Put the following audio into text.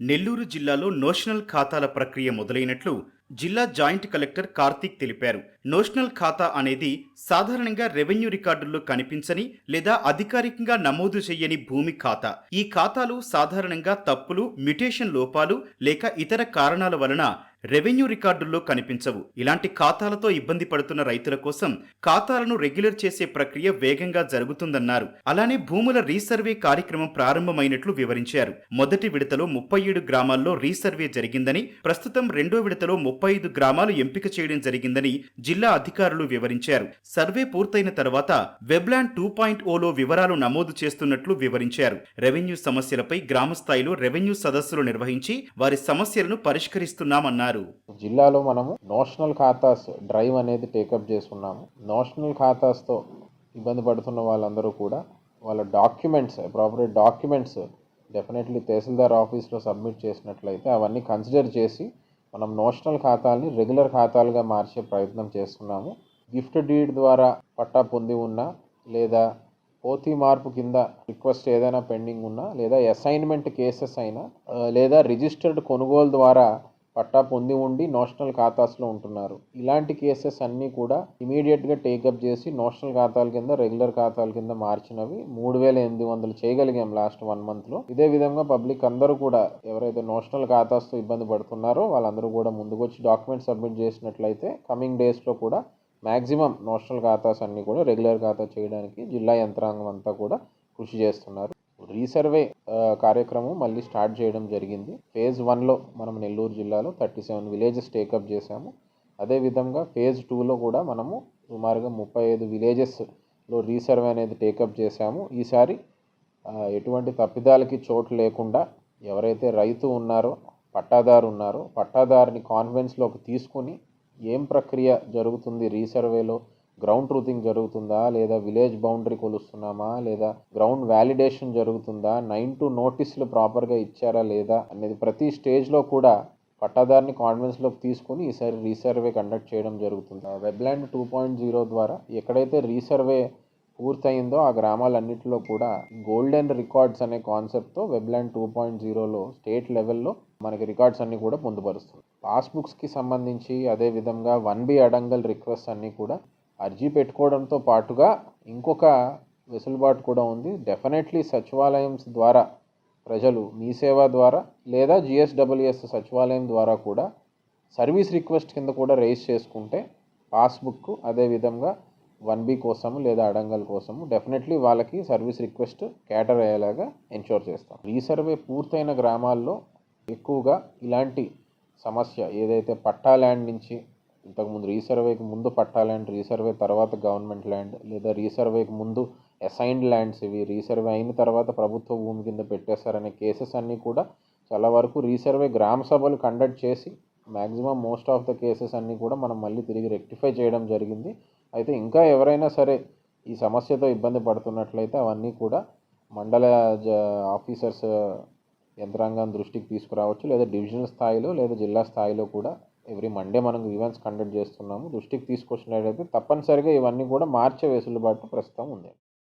నెల్లూరు జిల్లాలో నోషనల్ ఖాతాల ప్రక్రియ మొదలైనట్లు జిల్లా జాయింట్ కలెక్టర్ కార్తీక్ తెలిపారు. నోషనల్ ఖాతా అనేది సాధారణంగా రెవెన్యూ రికార్డుల్లో కనిపించని లేదా అధికారికంగా నమోదు చేయని భూమి ఖాతా. ఈ ఖాతాలు సాధారణంగా తప్పులు, మ్యుటేషన్ లోపాలు లేక ఇతర కారణాల వలన రెవెన్యూ రికార్డుల్లో కనిపించవు. ఇలాంటి ఖాతాలతో ఇబ్బంది పడుతున్న రైతుల కోసం ఖాతాలను రెగ్యులర్ చేసే ప్రక్రియ వేగంగా జరుగుతుందన్నారు. అలానే భూముల రీసర్వే కార్యక్రమం ప్రారంభమైనట్లు వివరించారు. మొదటి విడతలో 37 గ్రామాల్లో రీసర్వే జరిగిందని, ప్రస్తుతం రెండో విడతలో 35 గ్రామాలు ఎంపిక చేయడం జరిగిందని జిల్లా అధికారులు వివరించారు. సర్వే పూర్తయిన తర్వాత వెబ్లాండ్ 2.0లో వివరాలు నమోదు చేస్తున్నట్లు వివరించారు. రెవెన్యూ సమస్యలపై గ్రామ స్థాయిలో రెవెన్యూ సదస్సులు నిర్వహించి వారి సమస్యలను పరిష్కరిస్తున్నామన్నారు. జిల్లాలో మనము నోషనల్ ఖాతాస్ డ్రైవ్ అనేది టేకప్ చేస్తున్నాము. నోషనల్ ఖాతాస్తో ఇబ్బంది పడుతున్న వాళ్ళందరూ కూడా వాళ్ళ ప్రాపర్ డాక్యుమెంట్స్ డెఫినెట్లీ తహసీల్దార్ ఆఫీస్లో సబ్మిట్ చేసినట్లయితే అవన్నీ కన్సిడర్ చేసి మనం నోషనల్ ఖాతాల్ని రెగ్యులర్ ఖాతాలుగా మార్చే ప్రయత్నం చేస్తున్నాము. గిఫ్ట్ డీడ్ ద్వారా పట్టా పొంది ఉన్నా లేదా పోతీ మార్పు కింద రిక్వెస్ట్ ఏదైనా పెండింగ్ ఉన్నా లేదా అసైన్మెంట్ కేసెస్ అయినా లేదా రిజిస్టర్డ్ కొనుగోలు ద్వారా పట్టా పొంది ఉండి నోషనల్ ఖాతాస్లో ఉంటున్నారు. ఇలాంటి కేసెస్ అన్నీ కూడా ఇమీడియట్గా టేకప్ చేసి నోషనల్ ఖాతాల కింద రెగ్యులర్ ఖాతాల కింద మార్చినవి 3800 చేయగలిగాం లాస్ట్ 1 monthలో. ఇదే విధంగా పబ్లిక్ అందరూ కూడా ఎవరైతే నోషనల్ ఖాతాస్తో ఇబ్బంది పడుతున్నారో వాళ్ళందరూ కూడా ముందుకొచ్చి డాక్యుమెంట్ సబ్మిట్ చేసినట్లయితే కమింగ్ డేస్లో కూడా మ్యాక్సిమం నోషనల్ ఖాతాస్ అన్నీ కూడా రెగ్యులర్ ఖాతా చేయడానికి జిల్లా యంత్రాంగం అంతా కూడా కృషి చేస్తున్నారు. రీసర్వే కార్యక్రమం మళ్ళీ స్టార్ట్ చేయడం జరిగింది. ఫేజ్ 1లో మనం నెల్లూరు జిల్లాలో 37 విలేజెస్ టేకప్ చేశాము. అదేవిధంగా ఫేజ్ 2లో కూడా మనము సుమారుగా 35 విలేజెస్లో రీసర్వే అనేది టేకప్ చేశాము. ఈసారి ఎటువంటి తప్పిదాలకి చోటు లేకుండా ఎవరైతే రైతు ఉన్నారో, పట్టాదారు ఉన్నారో, పట్టాదారుని కాన్ఫిడెన్స్లోకి తీసుకుని ఏం ప్రక్రియ జరుగుతుంది రీసర్వేలో, గ్రౌండ్ ట్రూతింగ్ జరుగుతుందా లేదా విలేజ్ బౌండరీ కొలుస్తున్నామా లేదా గ్రౌండ్ వ్యాలిడేషన్ జరుగుతుందా, 9 నోటీసులు ప్రాపర్గా ఇచ్చారా లేదా అనేది ప్రతి స్టేజ్లో కూడా పట్టాదారుని కాన్ఫిడెన్స్లోకి తీసుకుని ఈసారి రీసర్వే కండక్ట్ చేయడం జరుగుతుంది. వెబ్లాండ్ 2.0 ద్వారా ఎక్కడైతే రీసర్వే పూర్తయిందో ఆ గ్రామాలన్నింటిలో కూడా గోల్డెన్ రికార్డ్స్ అనే కాన్సెప్ట్తో వెబ్లాండ్ 2.0లో స్టేట్ లెవెల్లో మనకి రికార్డ్స్ అన్నీ కూడా పొందుపరుస్తుంది. పాస్బుక్స్కి సంబంధించి అదేవిధంగా 1B అడంగల్ రిక్వెస్ట్ అన్నీ కూడా అర్జీ పెట్టుకోవడంతో పాటుగా ఇంకొక వెసులుబాటు కూడా ఉంది. డెఫినెట్లీ సచివాలయం ద్వారా ప్రజలు మీ సేవ ద్వారా లేదా GSWS సచివాలయం ద్వారా కూడా సర్వీస్ రిక్వెస్ట్ కింద కూడా రైజ్ చేసుకుంటే పాస్బుక్ అదేవిధంగా 1B కోసము లేదా అడంగల్ కోసము డెఫినెట్లీ వాళ్ళకి సర్వీస్ రిక్వెస్ట్ క్యాటర్ అయ్యేలాగా ఎన్షూర్ చేస్తాం. రీసర్వే పూర్తయిన గ్రామాల్లో ఎక్కువగా ఇలాంటి సమస్య ఏదైతే పట్టా ల్యాండ్ నుంచి ఇంతకుముందు రీసర్వేకి ముందు పట్టా ల్యాండ్, రీసర్వే తర్వాత గవర్నమెంట్ ల్యాండ్ లేదా రీసర్వేకి ముందు అసైన్డ్ ల్యాండ్స్ ఇవి రీసర్వే అయిన తర్వాత ప్రభుత్వ భూమి కింద పెట్టేశారనే కేసెస్ అన్నీ కూడా చాలా వరకు రీసర్వే గ్రామ సభలు కండక్ట్ చేసి maximum most of the cases అన్నీ కూడా మనం మళ్ళీ తిరిగి రెక్టిఫై చేయడం జరిగింది. అయితే ఇంకా ఎవరైనా సరే ఈ సమస్యతో ఇబ్బంది పడుతున్నట్లయితే అవన్నీ కూడా మండల ఆఫీసర్స్ యంత్రాంగం దృష్టికి తీసుకురావచ్చు లేదా డివిజనల్ స్థాయిలో లేదా జిల్లా స్థాయిలో కూడా ఎవ్రీ మండే మనం ఈవెంట్స్ కండక్ట్ చేస్తున్నాము. దృష్టికి తీసుకొచ్చినట్లయితే తప్పనిసరిగా ఇవన్నీ కూడా మార్చే వెసులుబాటు ప్రస్తుతం ఉంది.